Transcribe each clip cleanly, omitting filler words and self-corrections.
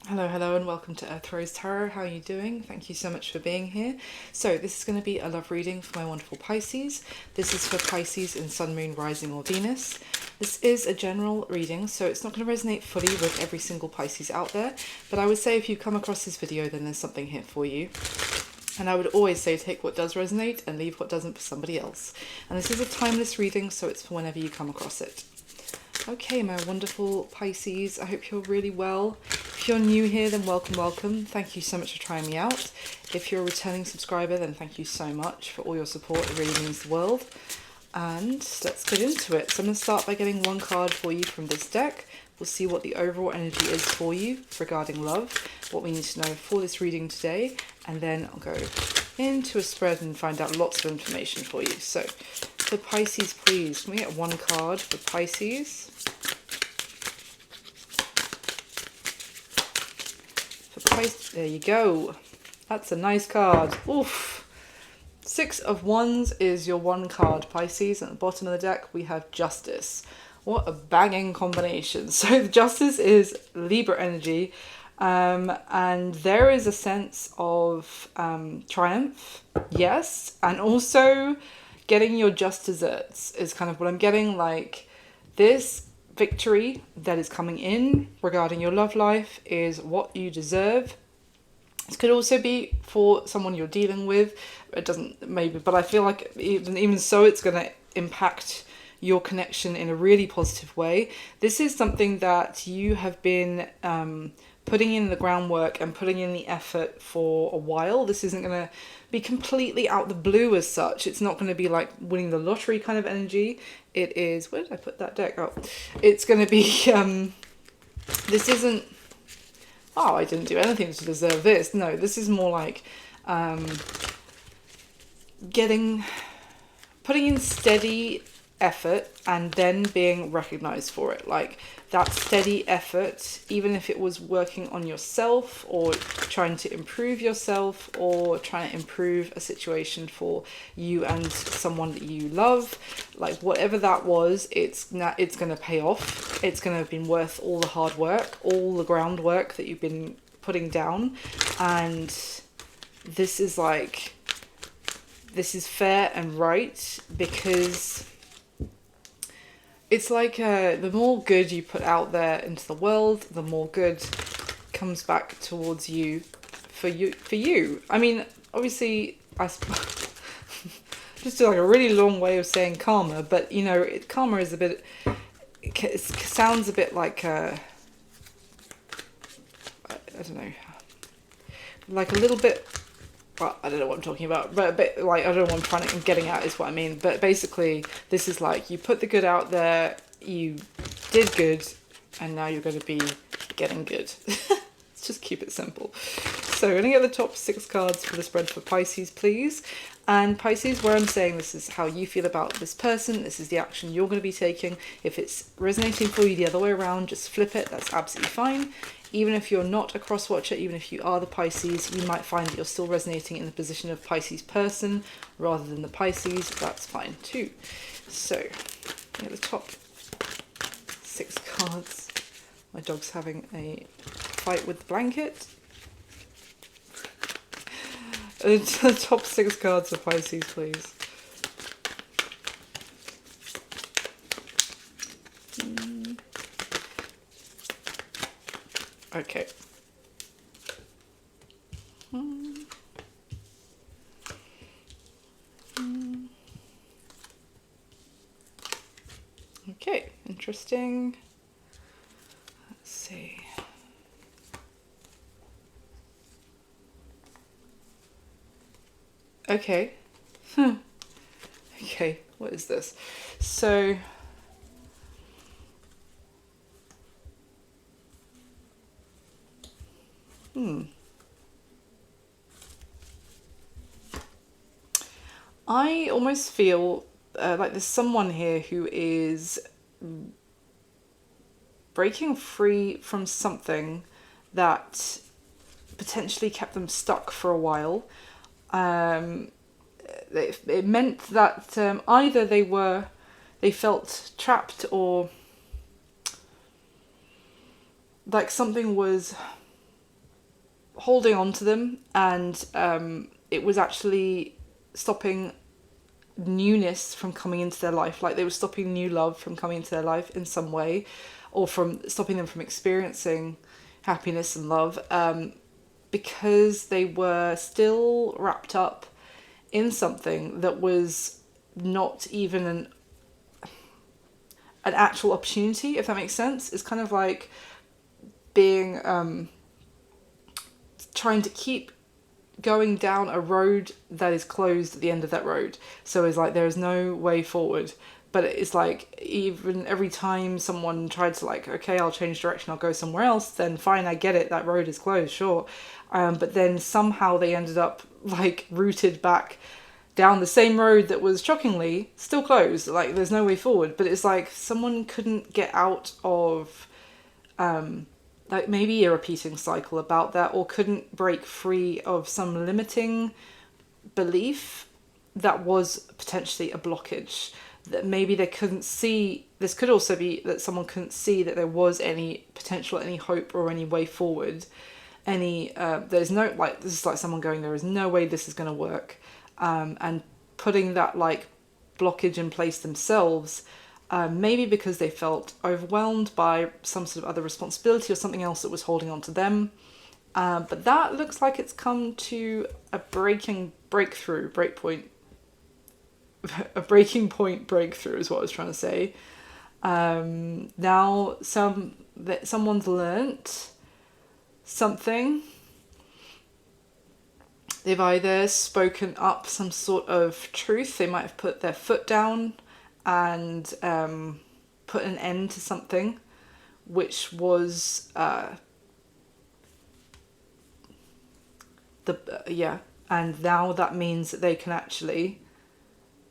Hello, and welcome to Earth Rose Tarot. How are you doing? Thank you so much for being here. So this is going to be a love reading for my wonderful Pisces. This is for Pisces in Sun, Moon, Rising or Venus. This is a general reading, so it's not going to resonate fully with every single Pisces out there, but I would say if you come across this video, then there's something here for you. And I would always say take what does resonate and leave what doesn't for somebody else. And this is a timeless reading, so it's for whenever you come across it. Okay, my wonderful Pisces, I hope you're really well. If you're new here, then welcome. Thank you so much for trying me out. If you're a returning subscriber, then thank you so much for all your support. It really means the world. And let's get into it. So I'm going to start by getting one card for you from this deck. We'll see what the overall energy is for you regarding love, what we need to know for this reading today, and then I'll go into a spread and find out lots of information for you. So, for Pisces, please, can we get one card for Pisces? For Pisces, there you go. That's a nice card. Oof. 6 of Wands is your one card, Pisces. At the bottom of the deck, we have Justice. What a banging combination. So Justice is Libra energy, and there is a sense of triumph, yes, and also getting your just desserts is kind of what I'm getting. Like, this victory that is coming in regarding your love life is what you deserve. This could also be for someone you're dealing with. It doesn't, maybe, but I feel like even so, it's going to impact your connection in a really positive way. This is something that you have been putting in the groundwork and putting in the effort for a while. This isn't going to be completely out the blue as such. It's not going to be like winning the lottery kind of energy. It is, where did I put that deck? Oh, it's going to be, this isn't, oh, I didn't do anything to deserve this. No, this is more like putting in steady effort and then being recognized for it. Like, that steady effort, even if it was working on yourself or trying to improve yourself or trying to improve a situation for you and someone that you love, like whatever that was, it's going to pay off. It's going to have been worth all the hard work, all the groundwork that you've been putting down. And this is like, this is fair and right, because it's like the more good you put out there into the world, the more good comes back towards you for you. I mean, obviously, just like a really long way of saying karma, but you know, karma is a bit, it sounds a bit like I don't know, like a little bit, well, I don't know what I'm talking about, but a bit like, I don't know what I'm getting at is what I mean. But basically, this is like, you put the good out there, you did good, and now you're going to be getting good. Let's just keep it simple. So we're going to get the top 6 cards for the spread for Pisces, please. And Pisces, where I'm saying this is how you feel about this person, this is the action you're going to be taking. If it's resonating for you the other way around, just flip it. That's absolutely fine. Even if you're not a cross-watcher, even if you are the Pisces, you might find that you're still resonating in the position of Pisces person rather than the Pisces. That's fine too. So, yeah, the top 6 cards. My dog's having a fight with the blanket. The top 6 cards for Pisces, please. Okay. Okay, interesting. Let's see. Okay. Okay, what is this? So, I almost feel like there's someone here who is breaking free from something that potentially kept them stuck for a while. It meant that either they felt trapped, or like something was holding on to them, and it was actually stopping newness from coming into their life. Like they were stopping new love from coming into their life in some way, or from stopping them from experiencing happiness and love, because they were still wrapped up in something that was not even an actual opportunity, if that makes sense. It's kind of like being trying to keep going down a road that is closed at the end of that road. So it's like there is no way forward. But it's like even every time someone tried to like, okay, I'll change direction, I'll go somewhere else, then fine, I get it, that road is closed, sure. But then somehow they ended up like rooted back down the same road that was shockingly still closed. Like there's no way forward. But it's like someone couldn't get out of like maybe a repeating cycle about that, or couldn't break free of some limiting belief that was potentially a blockage. That maybe they couldn't see. This could also be that someone couldn't see that there was any potential, any hope, or any way forward. There's no, like, this is like someone going, there is no way this is going to work, and putting that like blockage in place themselves, maybe because they felt overwhelmed by some sort of other responsibility or something else that was holding on to them. But that looks like it's come to a breaking point breakthrough is what I was trying to say. Now someone's learnt something. They've either spoken up some sort of truth. They might have put their foot down and put an end to something, which was and now that means that they can actually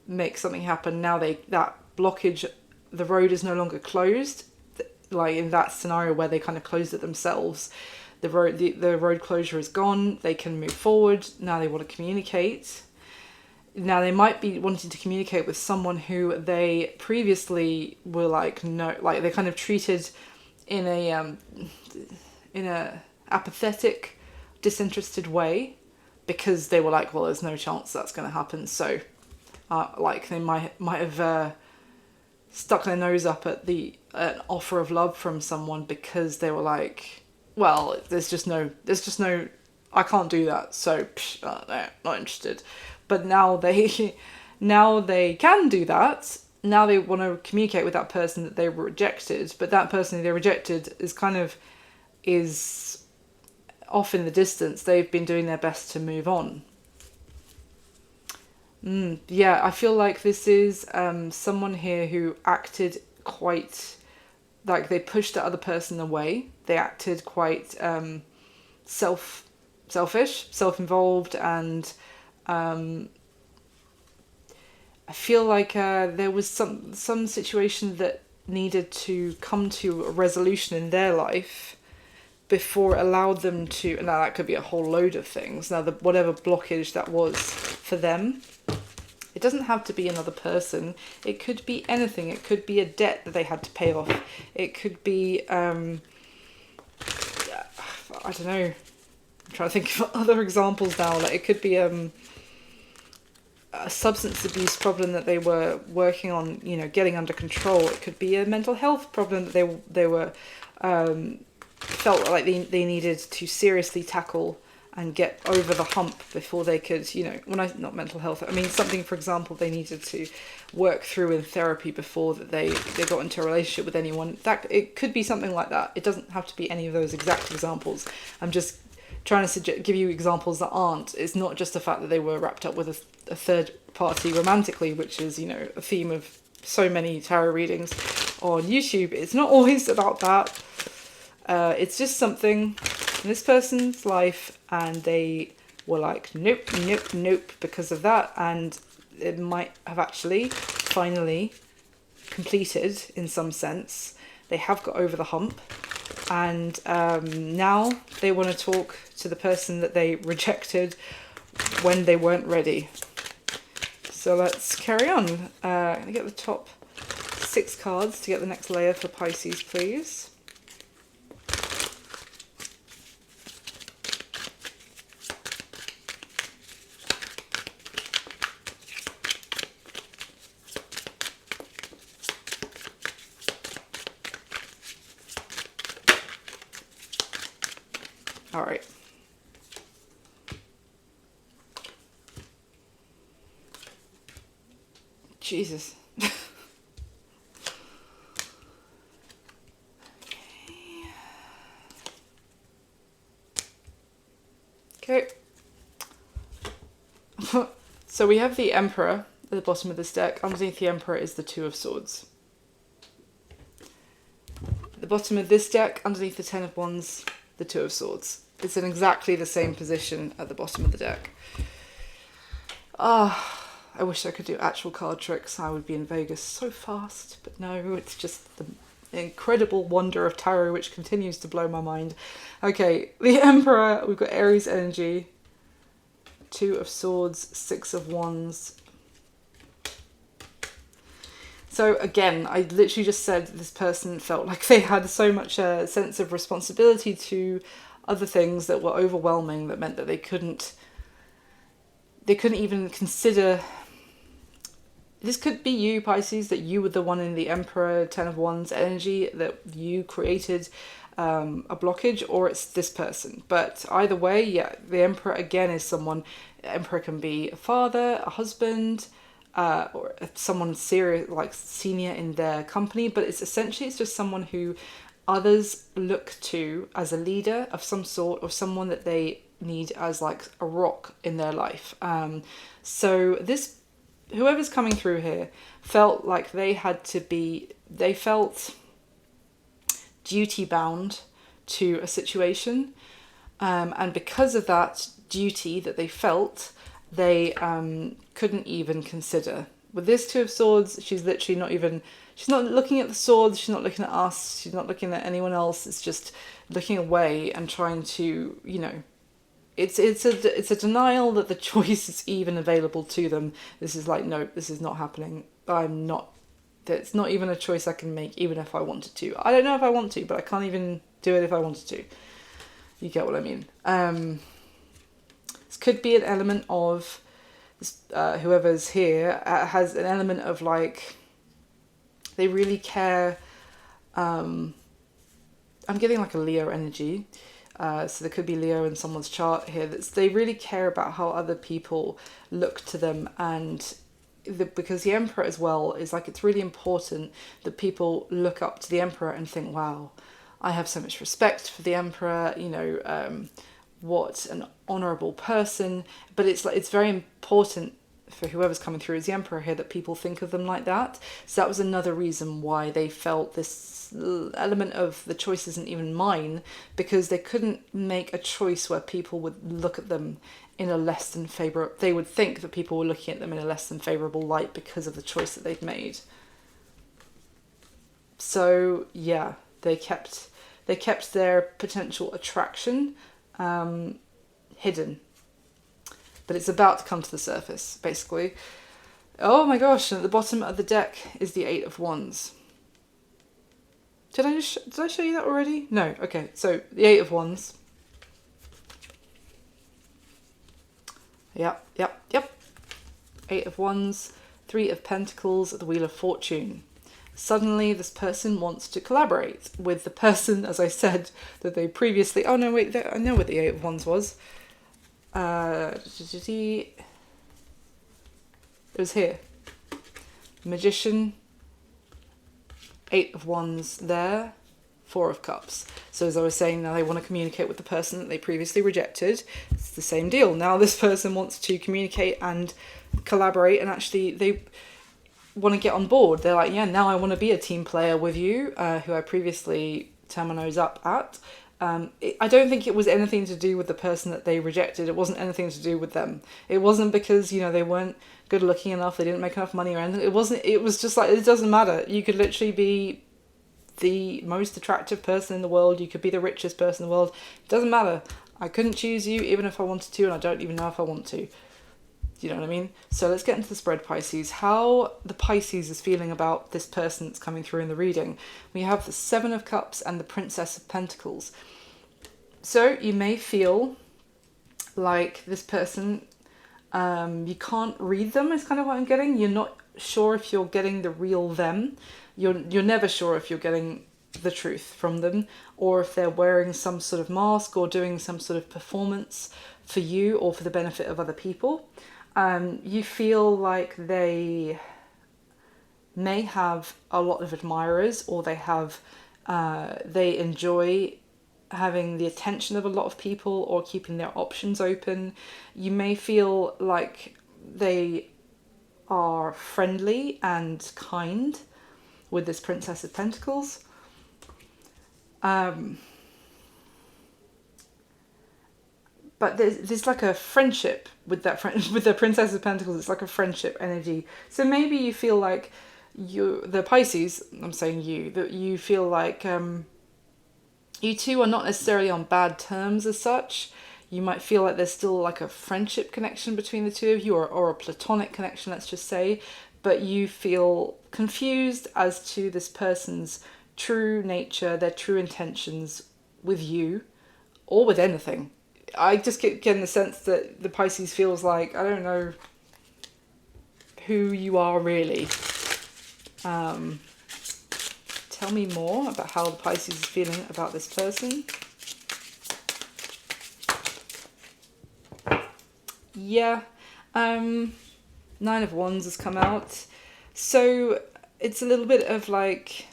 make something happen. Now that blockage, the road is no longer closed, like in that scenario where they kind of closed it themselves. The road closure is gone. They can move forward. Now they want to communicate. Now they might be wanting to communicate with someone who they previously were like, no, like they kind of treated in a apathetic, disinterested way, because they were like, well, there's no chance that's going to happen. So like they might have stuck their nose up at an offer of love from someone, because they were like, well, there's just no, I can't do that. So no, not interested. But now they can do that. Now they want to communicate with that person that they rejected, but that person they rejected is off in the distance. They've been doing their best to move on. Yeah, I feel like this is someone here who acted quite, like they pushed the other person away. They acted quite selfish, self-involved, and I feel like there was some situation that needed to come to a resolution in their life before it allowed them to, now that could be a whole load of things, now whatever blockage that was for them. It doesn't have to be another person. It could be anything. It could be a debt that they had to pay off. It could be, I don't know. I'm trying to think of other examples now. Like it could be a substance abuse problem that they were working on, getting under control. It could be a mental health problem that they were felt like they needed to seriously tackle and get over the hump before they could, not mental health, I mean something, for example, they needed to work through in therapy before that they got into a relationship with anyone. That it could be something like that. It doesn't have to be any of those exact examples. I'm just trying to give you examples that aren't. It's not just the fact that they were wrapped up with a third party romantically, which is, a theme of so many tarot readings on YouTube. It's not always about that. It's just something in this person's life, and they were like, nope, nope, nope, because of that, and it might have actually finally completed in some sense. They have got over the hump, and now they want to talk to the person that they rejected when they weren't ready. So let's carry on. I'm going to get the top 6 cards to get the next layer for Pisces, please. All right. Jesus. Okay. So we have the Emperor at the bottom of this deck. Underneath the Emperor is the Two of Swords. At the bottom of this deck, underneath the Ten of Wands, the Two of Swords. It's in exactly the same position at the bottom of the deck. I wish I could do actual card tricks. I would be in Vegas so fast. But no, it's just the incredible wonder of tarot which continues to blow my mind. Okay, the Emperor, we've got Aries energy. Two of Swords, Six of Wands. So again, I literally just said this person felt like they had so much a sense of responsibility to other things that were overwhelming, that meant that they couldn't even consider. This could be you, Pisces, that you were the one in the Emperor, Ten of Wands energy, that you created a blockage, or it's this person. But either way, yeah, the Emperor again is someone. Emperor can be a father, a husband, or someone serious, like senior in their company, but it's just someone who others look to as a leader of some sort, or someone that they need as like a rock in their life. So this, whoever's coming through here, felt like they felt duty bound to a situation, and because of that duty that they felt, they couldn't even consider. With this Two of Swords, she's not looking at the swords, she's not looking at us, she's not looking at anyone else, it's just looking away and trying to, it's a denial that the choice is even available to them. This is like, no, this is not happening. It's not even a choice I can make, even if I wanted to. I don't know if I want to, but I can't even do it if I wanted to. You get what I mean? This could be an element of whoever's here has an element of like, they really care. I'm getting like a Leo energy. So there could be Leo in someone's chart here. They really care about how other people look to them, and because the Emperor as well is like, it's really important that people look up to the Emperor and think, wow, I have so much respect for the Emperor, what an honourable person. But it's like, it's very important for whoever's coming through as the Emperor here that people think of them like that. So that was another reason why they felt this element of the choice isn't even mine, because they couldn't make a choice where people would look at them in a less than favourable, they would think that people were looking at them in a less than favourable light because of the choice that they'd made. So yeah, they kept their potential attraction hidden, but it's about to come to the surface, basically. Oh my gosh, and at the bottom of the deck is the Eight of Wands. Did I show you that already? No. Okay, so the Eight of Wands. Yep. Eight of Wands, Three of Pentacles, the Wheel of Fortune. Suddenly this person wants to collaborate with the person, as I said, that they previously... Oh no, wait, I know what the Eight of Wands was. It was here. Magician, Eight of Wands there, Four of Cups. So as I was saying, now they want to communicate with the person that they previously rejected. It's the same deal. Now this person wants to communicate and collaborate, and actually they want to get on board. They're like, yeah, now I want to be a team player with you, who I previously turned my nose up at. I don't think it was anything to do with the person that they rejected. It wasn't anything to do with them. It wasn't because, they weren't good looking enough, they didn't make enough money or anything. It was just like, it doesn't matter. You could literally be the most attractive person in the world. You could be the richest person in the world. It doesn't matter. I couldn't choose you even if I wanted to, and I don't even know if I want to. You know what I mean? So let's get into the spread, Pisces. How the Pisces is feeling about this person that's coming through in the reading. We have the Seven of Cups and the Princess of Pentacles. So you may feel like this person, you can't read them, is kind of what I'm getting. You're not sure if you're getting the real them. You're never sure if you're getting the truth from them, or if they're wearing some sort of mask or doing some sort of performance for you or for the benefit of other people. You feel like they may have a lot of admirers, or they enjoy having the attention of a lot of people or keeping their options open. You may feel like they are friendly and kind with this Princess of Pentacles. But there's like a friendship with that with the Princess of Pentacles. It's like a friendship energy. So maybe you feel like the Pisces, I'm saying that you feel like you two are not necessarily on bad terms as such. You might feel like there's still like a friendship connection between the two of you, or a platonic connection, let's just say. But you feel confused as to this person's true nature, their true intentions with you, or with anything. I just get getting the sense that the Pisces feels like, I don't know who you are really. Tell me more about how the Pisces is feeling about this person. Yeah. 9 of Wands has come out. So it's a little bit of like...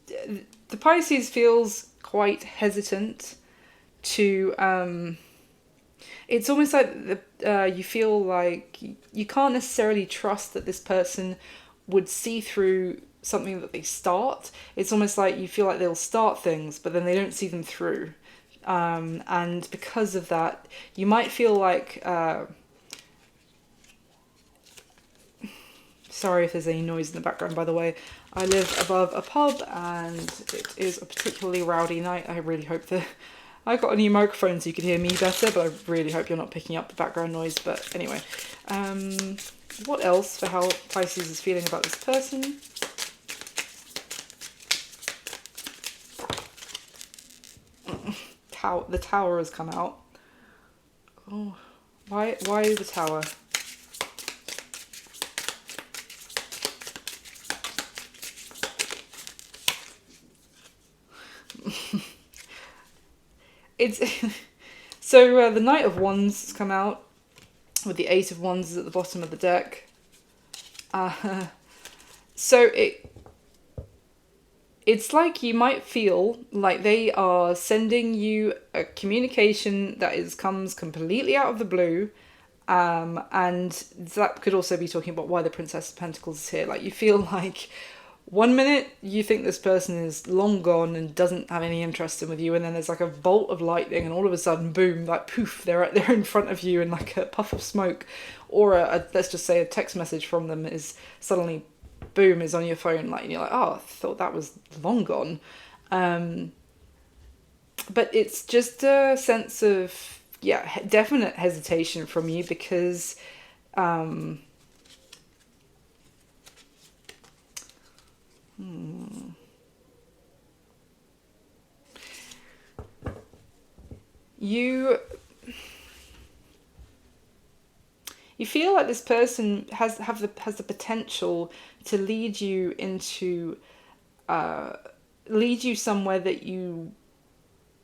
The Pisces feels quite hesitant to... it's almost like you feel like you can't necessarily trust that this person would see through something that they start. It's almost like you feel like they'll start things, but then they don't see them through. And because of that, you might feel like... sorry if there's any noise in the background, by the way. I live above a pub and it is a particularly rowdy night. I really hope that... I got a new microphone so you can hear me better, but I really hope you're not picking up the background noise. But anyway, what else for how Pisces is feeling about this person? The Tower has come out. Oh, why the Tower? It's so the Knight of Wands has come out with the 8 of Wands is at the bottom of the deck. So it's like you might feel like they are sending you a communication that comes completely out of the blue, and that could also be talking about why the Princess of Pentacles is here. Like you feel like... One minute you think this person is long gone and doesn't have any interest in with you, and then there's like a bolt of lightning, and all of a sudden, boom, like poof, they're in front of you in like a puff of smoke, or let's just say a text message from them is suddenly, boom, is on your phone, like, and you're like, oh, I thought that was long gone. But it's just a sense of, yeah, definite hesitation from you because... You feel like this person has the potential to lead you into lead you somewhere that you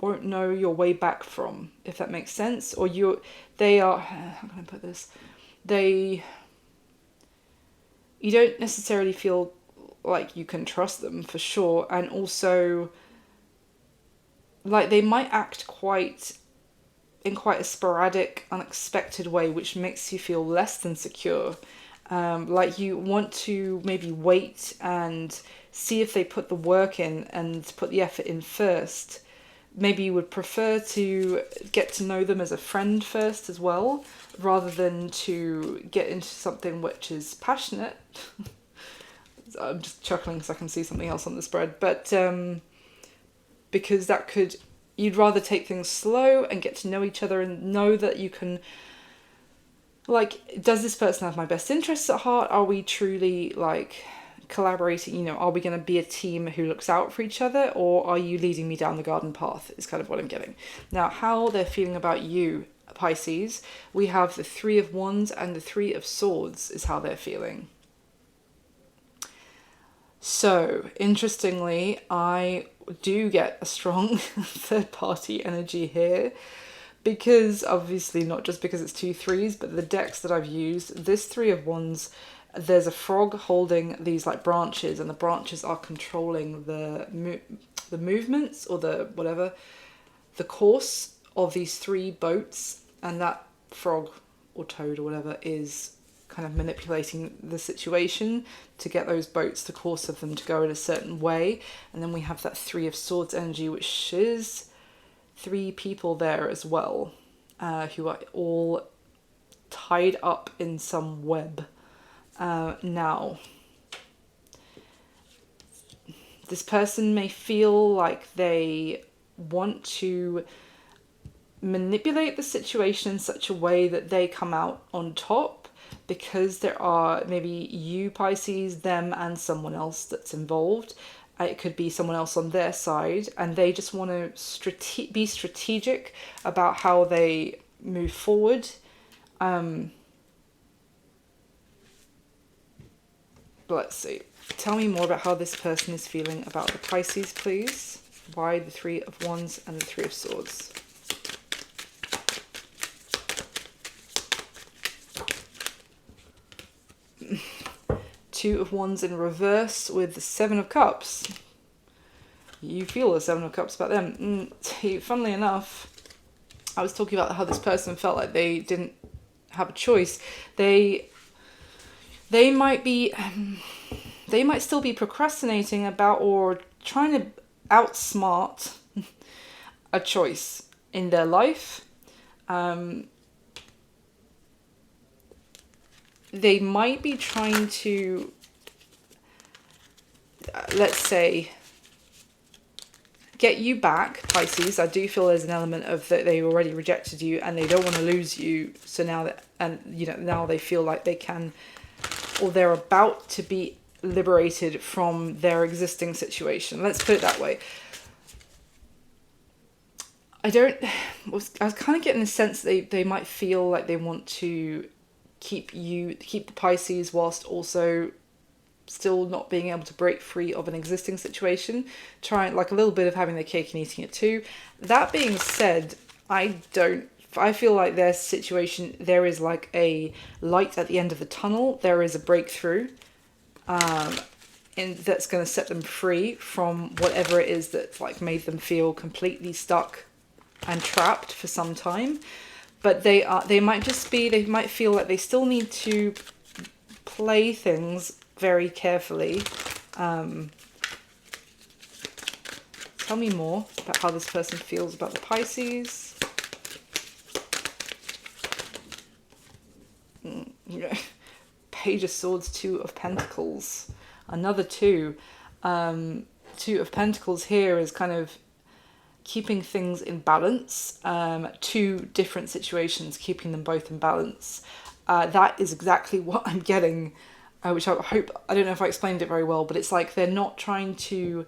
won't know your way back from, if that makes sense. Or they are, how can I put this? You don't necessarily feel like you can trust them for sure, and also like they might act in quite a sporadic, unexpected way, which makes you feel less than secure. Like you want to maybe wait and see if they put the work in and put the effort in first. Maybe you would prefer to get to know them as a friend first as well, rather than to get into something which is passionate. I'm just chuckling because I can see something else on the spread. But because you'd rather take things slow and get to know each other and know that you can, like, does this person have my best interests at heart? Are we truly, like, collaborating? Are we going to be a team who looks out for each other? Or are you leading me down the garden path is kind of what I'm getting. Now, how they're feeling about you, Pisces, we have the 3 of Wands and the 3 of Swords is how they're feeling. So, interestingly, I do get a strong third party energy here, because obviously not just because it's 2 3s, but the decks that I've used, this 3 of Wands, there's a frog holding these like branches, and the branches are controlling the movements, or the whatever, the course of these 3 boats, and that frog or toad or whatever is kind of manipulating the situation to get those boats, the course of them, to go in a certain way. And then we have that 3 of Swords energy, which is 3 people there as well, who are all tied up in some web. Now, this person may feel like they want to manipulate the situation in such a way that they come out on top, because there are maybe you, Pisces, them, and someone else that's involved. It could be someone else on their side, and they just want to be strategic about how they move forward. Let's see. Tell me more about how this person is feeling about the Pisces, please. Why the 3 of Wands and the 3 of Swords? Two of Wands in reverse with the 7 of Cups. You feel the 7 of Cups about them. Funnily enough, I was talking about how this person felt like they didn't have a choice. They might be, they might still be procrastinating about, or trying to outsmart a choice in their life. They might be trying to, let's say, get you back, Pisces. I do feel there's an element of that they already rejected you and they don't want to lose you. So now that, and now they feel like they can, or they're about to be liberated from their existing situation. Let's put it that way. I was kind of getting the sense they might feel like they want to keep the Pisces whilst also still not being able to break free of an existing situation, trying like a little bit of having their cake and eating it too. That being said, I feel like their situation, there is like a light at the end of the tunnel. There is a breakthrough, and that's going to set them free from whatever it is that's like made them feel completely stuck and trapped for some time. But they might feel like they still need to play things very carefully. Tell me more about how this person feels about the Pisces. Page of Swords, 2 of Pentacles, another 2. 2 of Pentacles here is kind of keeping things in balance. 2 different situations, keeping them both in balance. That is exactly what I'm getting, which I don't know if I explained it very well, but it's like they're not trying to,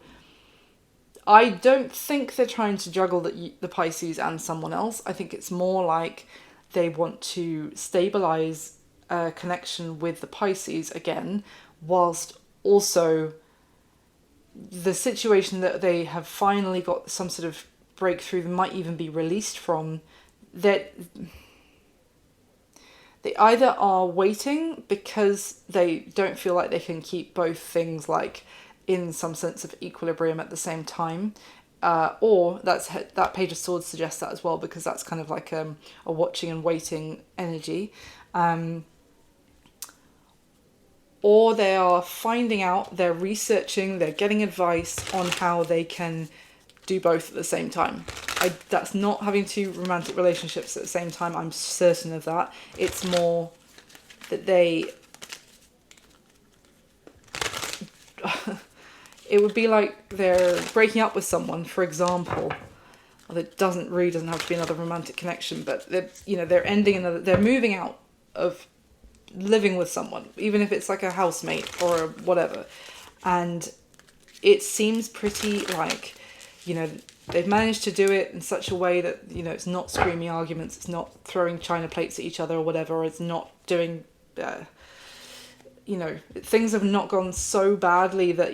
I don't think they're trying to juggle the Pisces and someone else. I think it's more like they want to stabilize a connection with the Pisces again, whilst also the situation that they have finally got some sort of breakthrough, they might even be released from, that they either are waiting because they don't feel like they can keep both things like in some sense of equilibrium at the same time, or that Page of Swords suggests that as well, because that's kind of like a watching and waiting energy. Or they are finding out, they're researching, they're getting advice on how they can do both at the same time. That's not having 2 romantic relationships at the same time, I'm certain of that. It's more that it would be like they're breaking up with someone, for example. Well, it doesn't have to be another romantic connection, but they're moving out of living with someone, even if it's like a housemate or whatever, and it seems pretty like they've managed to do it in such a way that it's not screaming arguments, it's not throwing china plates at each other or whatever, or it's not doing things have not gone so badly that,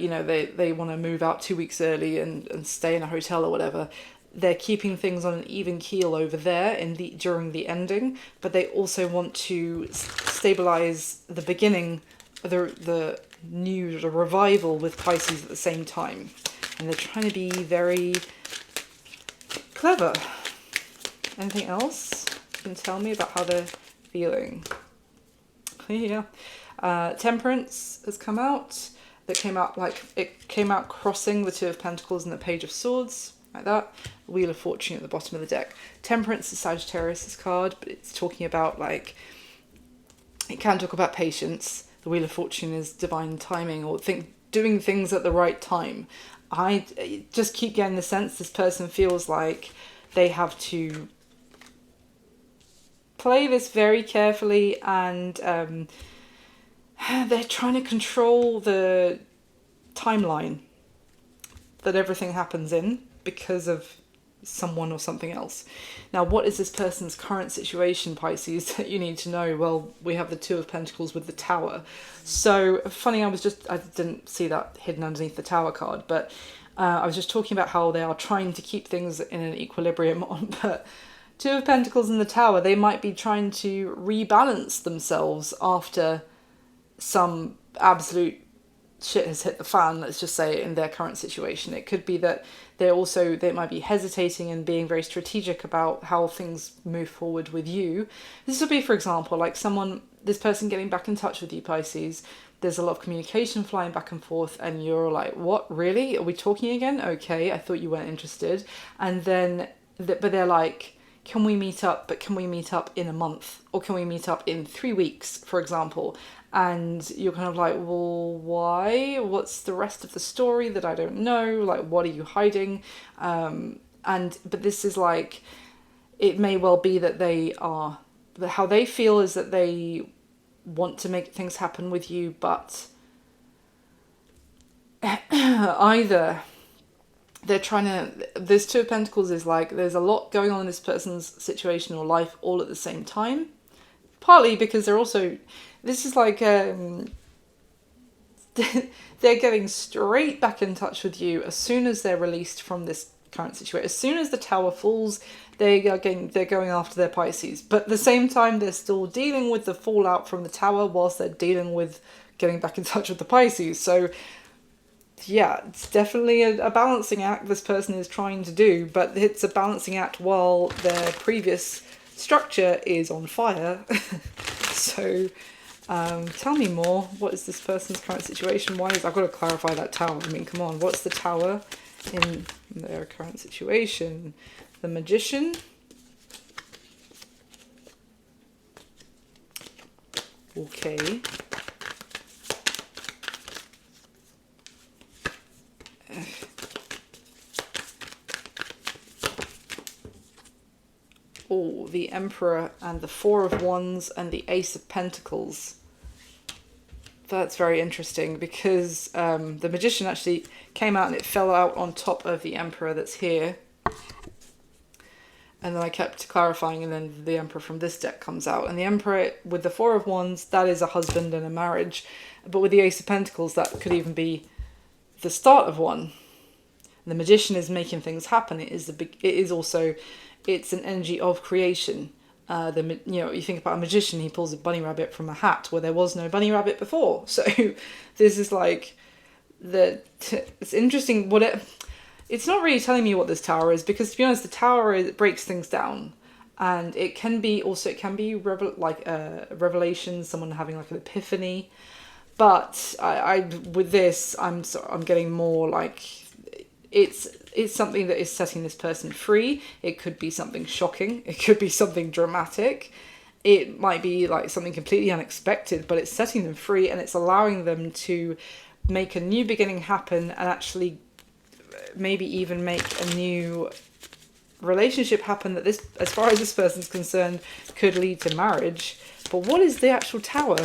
they want to move out 2 weeks early and stay in a hotel or whatever. They're keeping things on an even keel over there during the ending, but they also want to stabilize the beginning, the revival with Pisces at the same time. And they're trying to be very clever. Anything else you can tell me about how they're feeling? Yeah. Temperance has come out. It came out crossing the Two of Pentacles and the Page of Swords, like that. Wheel of Fortune at the bottom of the deck. Temperance is Sagittarius' card, but it's talking about, like, it can talk about patience. The Wheel of Fortune is divine timing, or doing things at the right time. I just keep getting the sense this person feels like they have to play this very carefully, and they're trying to control the timeline that everything happens in because of someone or something else. Now, what is this person's current situation, Pisces, that you need to know? Well, we have the Two of Pentacles with the Tower. So funny, I didn't see that hidden underneath the Tower card, but I was just talking about how they are trying to keep things in an equilibrium but Two of Pentacles in the Tower, they might be trying to rebalance themselves after some absolute shit has hit the fan, let's just say, in their current situation. It could be that they might be hesitating and being very strategic about how things move forward with you. This would be, for example, like this person getting back in touch with you, Pisces. There's a lot of communication flying back and forth, and you're like, what, really? Are we talking again? Okay, I thought you weren't interested. And then, but they're like, can we meet up? But can we meet up in a month? Or can we meet up in 3 weeks, for example? And you're kind of like, well, why? What's the rest of the story that I don't know? Like, what are you hiding? But this is like, it may well be that how they feel is that they want to make things happen with you, but either they're trying to, this Two of Pentacles is like, there's a lot going on in this person's situation or life all at the same time. Partly because they're also, this is like, they're getting straight back in touch with you as soon as they're released from this current situation. As soon as the Tower falls, they're going after their Pisces. But at the same time, they're still dealing with the fallout from the Tower whilst they're dealing with getting back in touch with the Pisces. So yeah, it's definitely a balancing act this person is trying to do, but it's a balancing act while their previous structure is on fire. So tell me more. What is this person's current situation? I've got to clarify that Tower. I mean, come on, what's the Tower in their current situation? The Magician. Okay. Oh, the Emperor and the Four of Wands and the Ace of Pentacles. That's very interesting because the Magician actually came out and it fell out on top of the Emperor that's here. And then I kept clarifying, and then the Emperor from this deck comes out. And the Emperor with the Four of Wands, that is a husband and a marriage. But with the Ace of Pentacles, that could even be the start of one. And the Magician is making things happen. It's an energy of creation. You think about a magician, he pulls a bunny rabbit from a hat where there was no bunny rabbit before. So this is like it's interesting. It's not really telling me what this Tower is, because to be honest, the Tower breaks things down, and it can be revelation, someone having like an epiphany. But with this, I'm getting more like it's something that is setting this person free. It could be something shocking. It could be something dramatic. It might be like something completely unexpected, but it's setting them free, and it's allowing them to make a new beginning happen, and actually maybe even make a new relationship happen that this, as far as this person's concerned, could lead to marriage. But what is the actual Tower?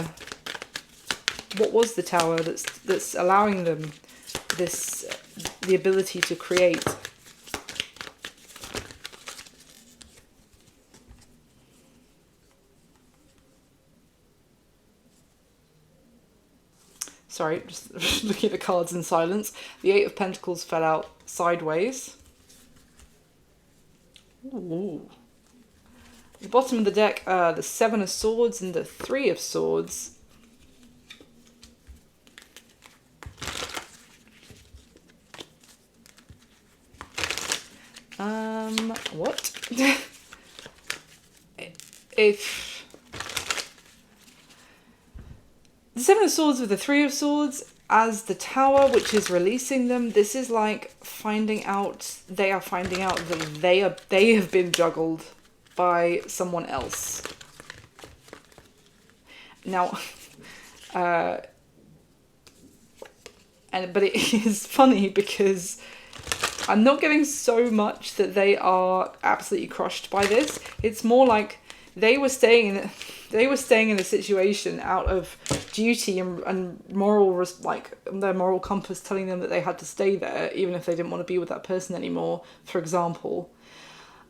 What was the Tower that's allowing them the ability to create? Sorry, just looking at the cards in silence. The Eight of Pentacles fell out sideways. Ooh. At the bottom of the deck, the Seven of Swords and the Three of Swords. What? If the Seven of Swords with the Three of Swords as the Tower, which is releasing them, this is like finding out, they are finding out that they have been juggled by someone else. Now, but it is funny because I'm not getting so much that they are absolutely crushed by this. It's more like they were staying in a situation out of duty and moral, like their moral compass telling them that they had to stay there, even if they didn't want to be with that person anymore, for example.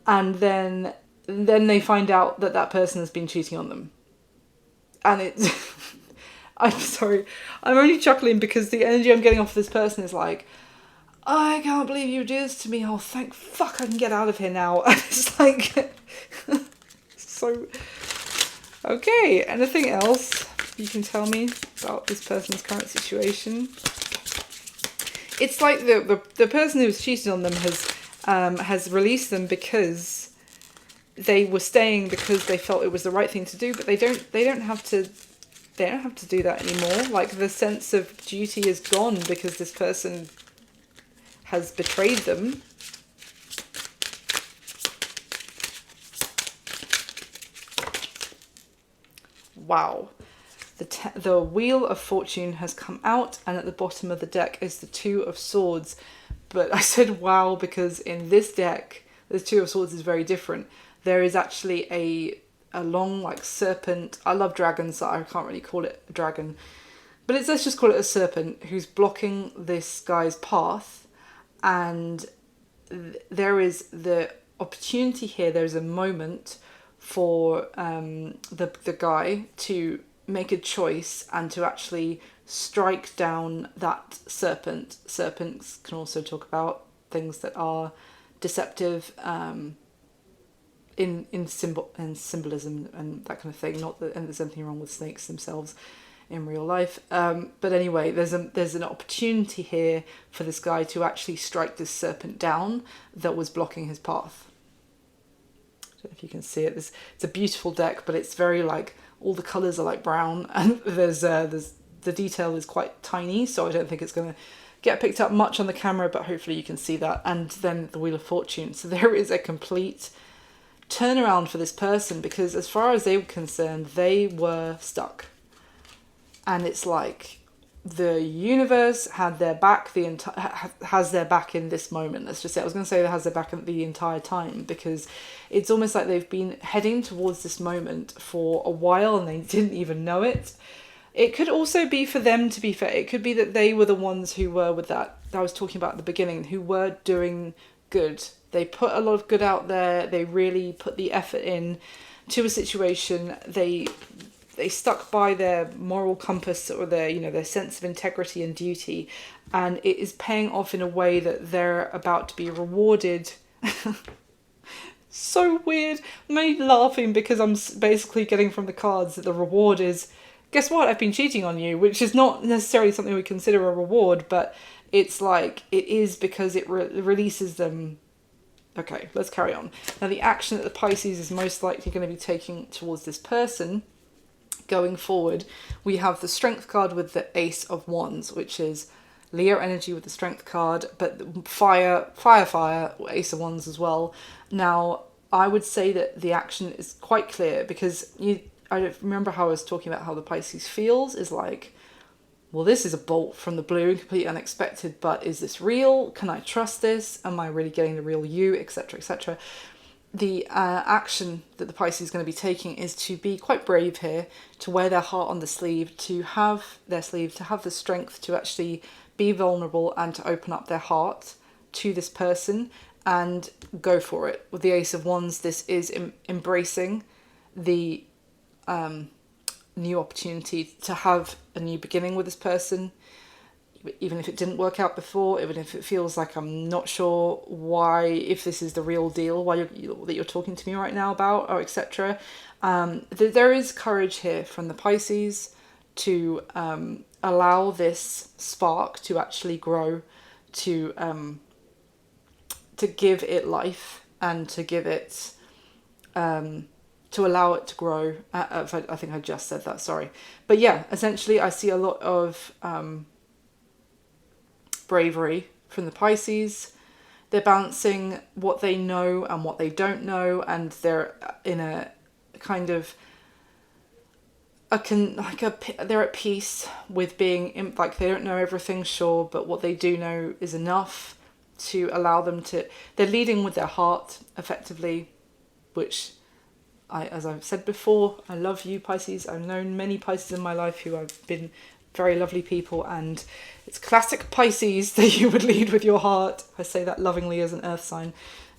And then they find out that that person has been cheating on them. And it's... I'm sorry. I'm only chuckling because the energy I'm getting off this person is like, I can't believe you do this to me. Oh, thank fuck I can get out of here now. And it's like... so... Okay, anything else you can tell me about this person's current situation? It's like the person who's cheated on them has released them because they were staying because they felt it was the right thing to do, but they don't have to do that anymore. Like, the sense of duty is gone because this person has betrayed them. Wow. The Wheel of Fortune has come out, and at the bottom of the deck is the Two of Swords. But I said wow because in this deck, the Two of Swords is very different. There is actually a long, like, serpent. I love dragons, so I can't really call it a dragon. But let's just call it a serpent who's blocking this guy's path. And there is the opportunity here. There's a moment for the guy to make a choice and to actually strike down that serpent. Serpents can also talk about things that are deceptive in symbolism and that kind of thing. Not that and there's anything wrong with snakes themselves in real life. But anyway, there's an opportunity here for this guy to actually strike this serpent down that was blocking his path. I don't know if you can see it. It's a beautiful deck, but it's very like all the colours are like brown, and there's the detail is quite tiny, so I don't think it's going to get picked up much on the camera, but hopefully you can see that. And then the Wheel of Fortune. So there is a complete turnaround for this person because as far as they were concerned, they were stuck. And it's like the universe had their back has their back in this moment. Let's just say, I was going to say that has their back the entire time, because it's almost like they've been heading towards this moment for a while and they didn't even know it. It could also be for them, to be fair. It could be that they were the ones who were with that I was talking about at the beginning, who were doing good. They put a lot of good out there. They really put the effort in to a situation. They stuck by their moral compass or their sense of integrity and duty, and it is paying off in a way that they're about to be rewarded. So weird. I'm only laughing because I'm basically getting from the cards that the reward is, guess what, I've been cheating on you, which is not necessarily something we consider a reward, but it's like it is because it releases them. Okay, let's carry on. Now, the action that the Pisces is most likely going to be taking towards this person going forward, we have the Strength card with the Ace of Wands, which is Leo energy with the Strength card, but fire, Ace of Wands as well. Now, I would say that the action is quite clear because I remember how I was talking about how the Pisces feels is like, well, this is a bolt from the blue, completely unexpected, but is this real? Can I trust this? Am I really getting the real you, etc., etc.? The action that the Pisces is going to be taking is to be quite brave here, to wear their heart on the sleeve, to have the strength to actually be vulnerable and to open up their heart to this person and go for it. With the Ace of Wands, this is embracing the new opportunity to have a new beginning with this person, even if it didn't work out before, even if it feels like I'm not sure why, if this is the real deal, why that you're talking to me right now about, or etc. There is courage here from the Pisces to allow this spark to actually grow, to give it life, and to give it to allow it to grow. I think I just said that, sorry. But yeah, essentially I see a lot of bravery from the Pisces. They're balancing what they know and what they don't know, and they're in a kind of they're at peace with being like, they don't know everything, sure, but what they do know is enough to allow them to. They're leading with their heart effectively, which as I've said before, I love you, Pisces. I've known many Pisces in my life who have been very lovely people, and it's classic Pisces that you would lead with your heart. I say that lovingly as an earth sign,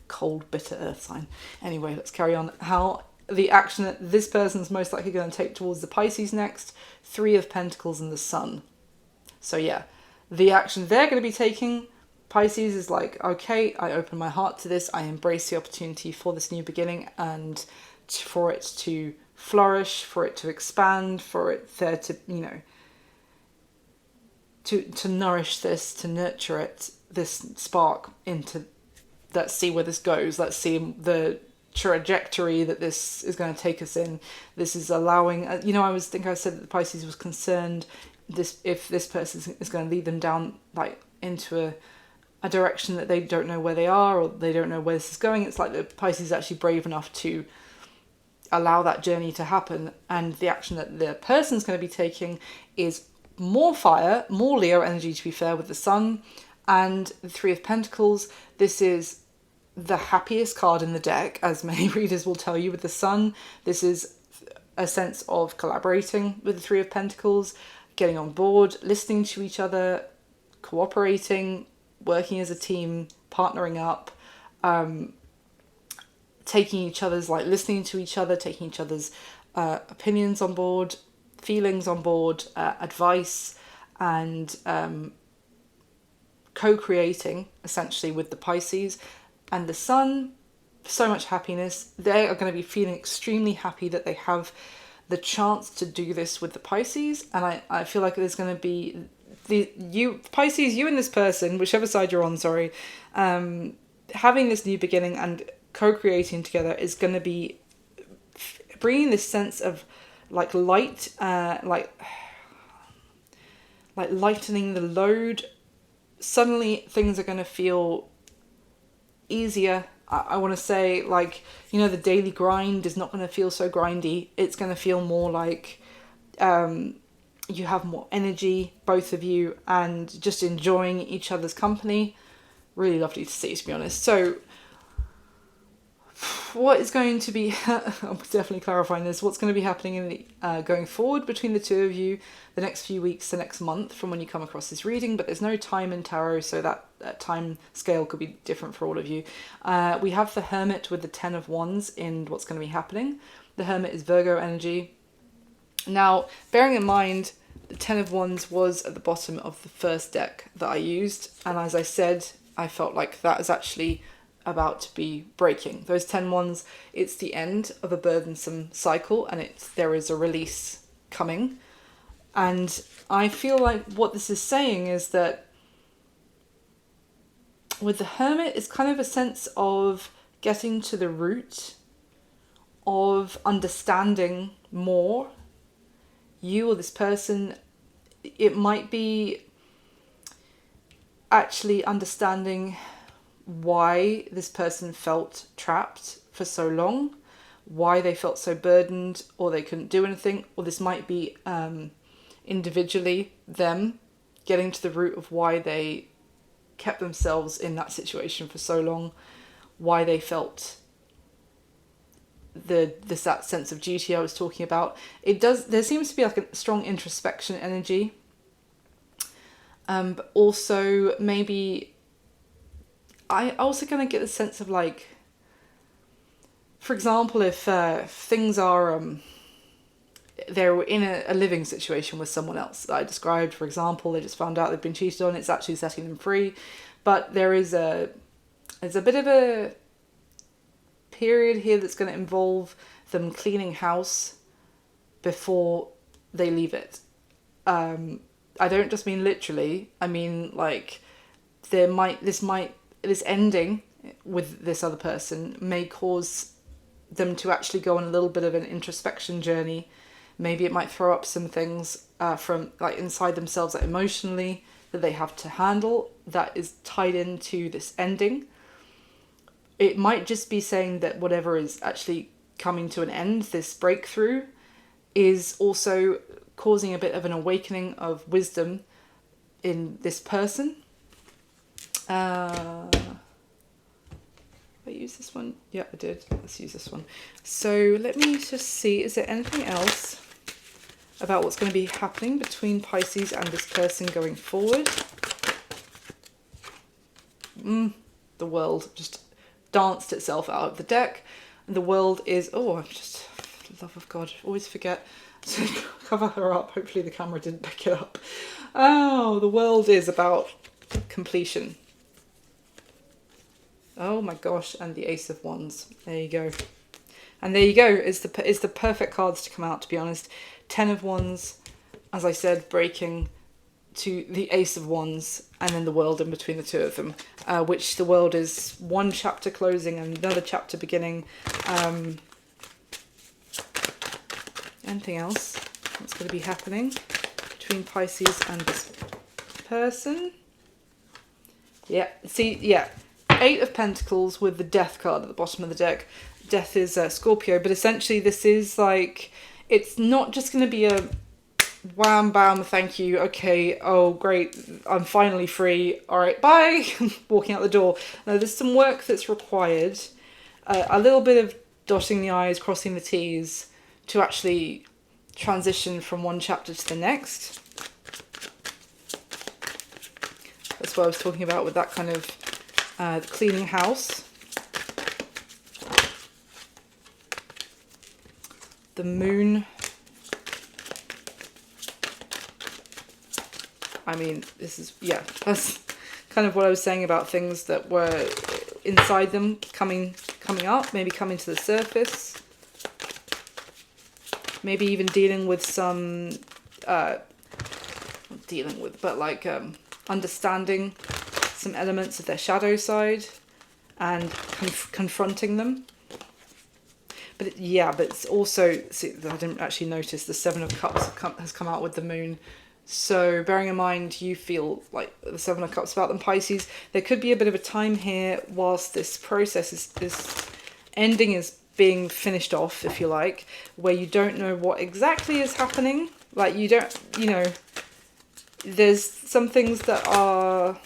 cold, bitter earth sign. Anyway, let's carry on. How the action that this person's most likely going to take towards the Pisces next, 3 of Pentacles and the Sun. So yeah, the action they're going to be taking, Pisces, is like, okay, I open my heart to this, I embrace the opportunity for this new beginning, and for it to flourish, for it to expand, for it there to, to nourish this, to nurture it, this spark into, let's see where this goes, let's see the trajectory that this is going to take us in. This is allowing, I said that the Pisces was concerned if this person is going to lead them down like into a direction that they don't know where they are, or they don't know where this is going. It's like the Pisces is actually brave enough to allow that journey to happen, and the action that the person's going to be taking is more fire, more Leo energy, to be fair, with the Sun and the 3 of Pentacles. This is the happiest card in the deck, as many readers will tell you, with the Sun. This is a sense of collaborating with the 3 of Pentacles, getting on board, listening to each other, cooperating, working as a team, partnering up, taking each other's, like listening to each other, taking each other's opinions on board, feelings on board, advice, and co-creating essentially with the Pisces. And the Sun, so much happiness. They are going to be feeling extremely happy that they have the chance to do this with the Pisces. And I feel like there's going to be Pisces, you and this person, whichever side you're on, sorry, having this new beginning and co-creating together is going to be bringing this sense of like light, like lightening the load. Suddenly things are going to feel easier. I want to say, like, the daily grind is not going to feel so grindy. It's going to feel more like you have more energy, both of you, and just enjoying each other's company. Really lovely to see, to be honest. So what is going to be, I'm definitely clarifying this, what's going to be happening in the going forward between the two of you the next few weeks, the next month from when you come across this reading, but there's no time in tarot, so that time scale could be different for all of you. We have the Hermit with the 10 of Wands in what's going to be happening. The Hermit is Virgo energy. Now, bearing in mind, the 10 of Wands was at the bottom of the first deck that I used, and as I said, I felt like that is actually about to be breaking. Those 10 wands, it's the end of a burdensome cycle, and there is a release coming. And I feel like what this is saying is that with the Hermit, it's kind of a sense of getting to the root of understanding more you or this person. It might be actually understanding why this person felt trapped for so long, why they felt so burdened, or they couldn't do anything, or this might be individually them getting to the root of why they kept themselves in that situation for so long, why they felt that sense of duty I was talking about. There seems to be like a strong introspection energy, but also maybe I also kind of get the sense of, like, for example, if things are they're in a living situation with someone else that I described. For example, they just found out they've been cheated on. It's actually setting them free. But there's a bit of a period here that's going to involve them cleaning house before they leave it. I don't just mean literally. I mean, like, this ending with this other person may cause them to actually go on a little bit of an introspection journey. Maybe it might throw up some things from like inside themselves, like emotionally, that they have to handle, that is tied into this ending. It might just be saying that whatever is actually coming to an end, this breakthrough, is also causing a bit of an awakening of wisdom in this person. I use this one? Yeah, I did. Let's use this one. So let me just see, is there anything else about what's going to be happening between Pisces and this person going forward? The World just danced itself out of the deck. And the World is, I'm just, for the love of God, always forget to cover her up. Hopefully the camera didn't pick it up. Oh, the World is about completion. Oh my gosh, and the Ace of Wands. There you go. And there you go, it's the perfect cards to come out, to be honest. 10 of Wands, as I said, breaking to the Ace of Wands, and then the World in between the two of them, which the World is one chapter closing and another chapter beginning. Anything else that's going to be happening between Pisces and this person? Yeah, see, yeah. 8 of Pentacles with the Death card at the bottom of the deck. Death is Scorpio, but essentially this is like, it's not just going to be a wham bam, thank you, okay, oh great, I'm finally free, all right, bye, walking out the door. Now there's some work that's required, a little bit of dotting the I's, crossing the T's to actually transition from one chapter to the next. That's what I was talking about with that kind of cleaning house. The Moon. I mean, this is, yeah, that's kind of what I was saying about things that were inside them coming up, maybe coming to the surface. Maybe even dealing with some, not dealing with, but like understanding some elements of their shadow side and confronting them. But it's also, see, I didn't actually notice the 7 of Cups has come out with the Moon. So bearing in mind you feel like the 7 of Cups about them, Pisces, there could be a bit of a time here whilst this process this ending is being finished off, if you like, where you don't know what exactly is happening. Like you don't, there's some things that are,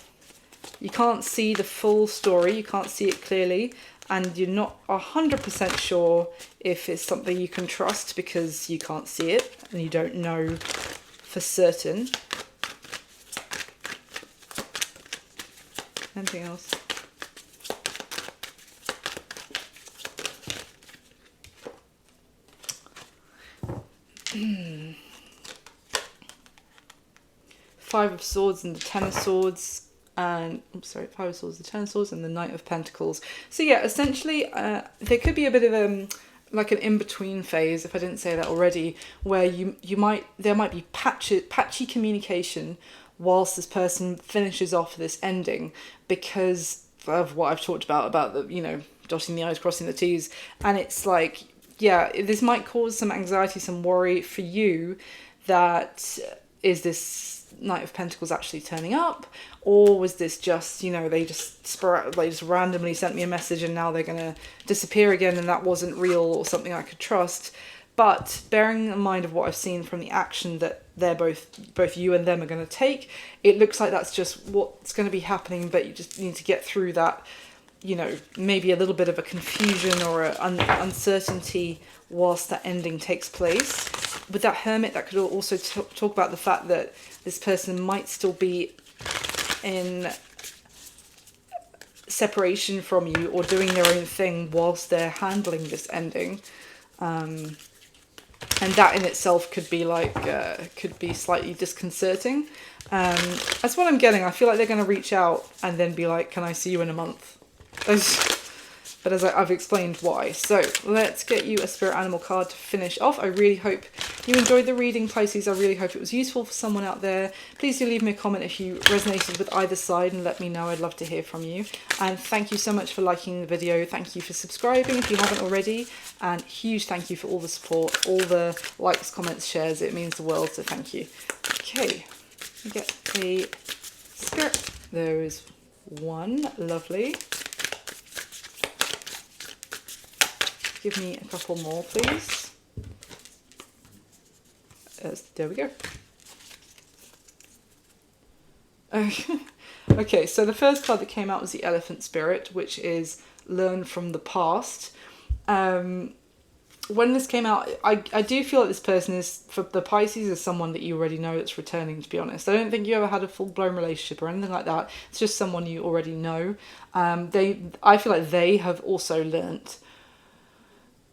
you can't see the full story, you can't see it clearly, and you're not 100% sure if it's something you can trust because you can't see it and you don't know for certain. Anything else? Five of Swords and the 10 of Swords. And Five of Swords, the 10 of Swords, and the Knight of Pentacles. So yeah, essentially, there could be a bit of like an in-between phase, if I didn't say that already, where there might be patchy communication whilst this person finishes off this ending because of what I've talked about the, dotting the I's, crossing the T's, and it's like, yeah, this might cause some anxiety, some worry for you that is this Knight of Pentacles actually turning up, or was this just, they just randomly sent me a message and now they're going to disappear again and that wasn't real or something I could trust. But bearing in mind of what I've seen from the action that they're both you and them are going to take, it looks like that's just what's going to be happening, but you just need to get through that, maybe a little bit of a confusion or an uncertainty whilst that ending takes place. With that Hermit, that could also talk about the fact that this person might still be in separation from you or doing their own thing whilst they're handling this ending. And that in itself could be like, could be slightly disconcerting. That's what I'm getting. I feel like they're going to reach out and then be like, can I see you in a month? But as I've explained why. So let's get you a spirit animal card to finish off. I really hope you enjoyed the reading, Pisces. I really hope it was useful for someone out there. Please do leave me a comment if you resonated with either side and let me know. I'd love to hear from you. And thank you so much for liking the video. Thank you for subscribing if you haven't already. And huge thank you for all the support, all the likes, comments, shares. It means the world, so thank you. Okay, we get a spirit. There is one. Lovely. Give me a couple more, please. There we go. Okay, so the first card that came out was the Elephant Spirit, which is learn from the past. When this came out, I do feel like this person is, for the Pisces, is someone that you already know that's returning, to be honest. I don't think you ever had a full-blown relationship or anything like that. It's just someone you already know. I feel like they have also learnt.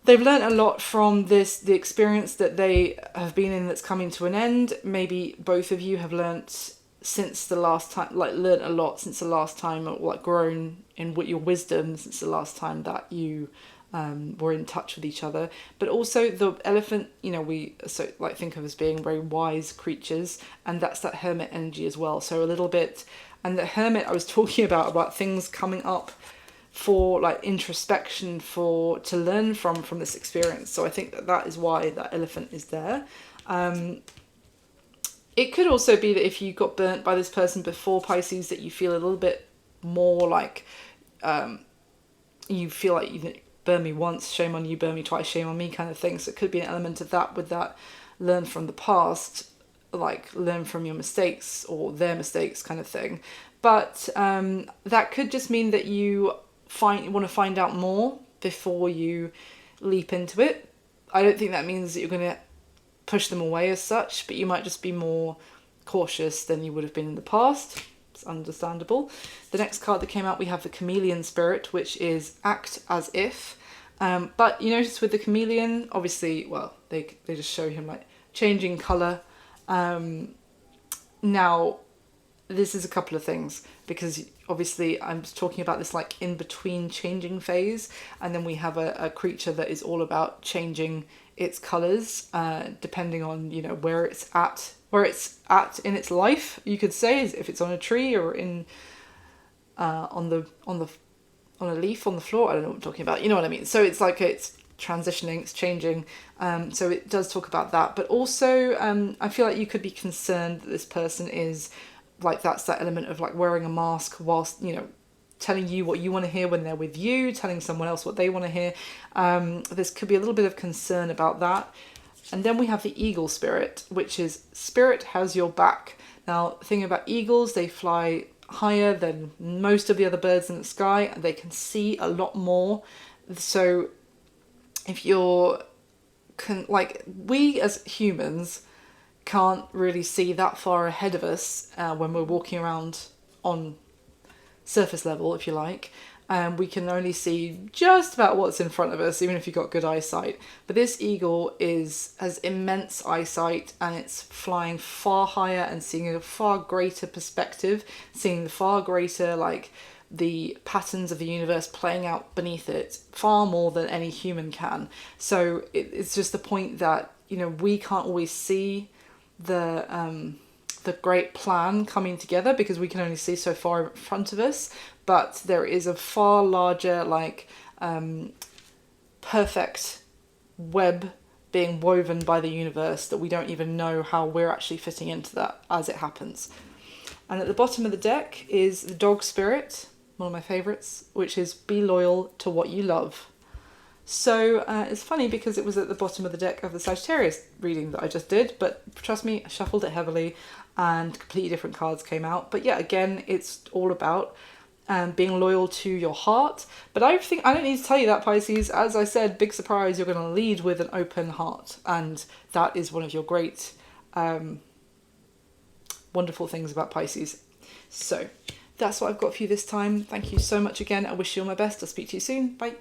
They've learnt a lot from the experience that they have been in that's coming to an end. Maybe both of you have learnt since the last time, like learnt a lot since the last time, or like grown in your wisdom since the last time that you were in touch with each other. But also the elephant, you know, we think of as being very wise creatures, and that's that hermit energy as well. So a little bit, and the hermit I was talking about things coming up for like introspection, to learn from this experience. So I think that is why that elephant is there. It could also be that if you got burnt by this person before, Pisces, that you feel a little bit more like you feel like you burn me once, shame on you, burn me twice, shame on me kind of thing. So it could be an element of that with that learn from the past, like learn from your mistakes or their mistakes kind of thing. But that could just mean that you want to find out more before you leap into it. I don't think that means that you're going to push them away as such, but you might just be more cautious than you would have been in the past. It's understandable. The next card that came out, we have the Chameleon Spirit, which is act as if. But you notice with the chameleon, obviously, well, they just show him like changing colour. Now, this is a couple of things, because obviously I'm talking about this like in between changing phase, and then we have a creature that is all about changing its colours depending on, you know, where it's at in its life, you could say, if it's on a tree or in on a leaf on the floor. I don't know what I'm talking about, you know what I mean. So it's like it's transitioning, it's changing. So it does talk about that, but also I feel like you could be concerned that this person is like, that's that element of like wearing a mask whilst, you know, telling you what you want to hear when they're with you, telling someone else what they want to hear. This could be a little bit of concern about that. And then we have the Eagle Spirit, which is spirit has your back. Now, the thing about eagles, they fly higher than most of the other birds in the sky, and they can see a lot more. So if we as humans can't really see that far ahead of us when we're walking around on surface level, if you like. We can only see just about what's in front of us, even if you've got good eyesight. But this eagle has immense eyesight, and it's flying far higher and seeing a far greater perspective, seeing the far greater, like, the patterns of the universe playing out beneath it far more than any human can. So it's just the point that, you know, we can't always see the great plan coming together because we can only see so far in front of us, but there is a far larger, like, perfect web being woven by the universe that we don't even know how we're actually fitting into that as it happens. And at the bottom of the deck is the Dog Spirit, one of my favourites, which is be loyal to what you love. So it's funny because it was at the bottom of the deck of the Sagittarius reading that I just did, but trust me, I shuffled it heavily and completely different cards came out. But yeah, again, it's all about being loyal to your heart. But I think I don't need to tell you that, Pisces. As I said, big surprise, you're going to lead with an open heart, and that is one of your great wonderful things about Pisces. So that's what I've got for you this time. Thank you so much again. I wish you all my best. I'll speak to you soon. Bye.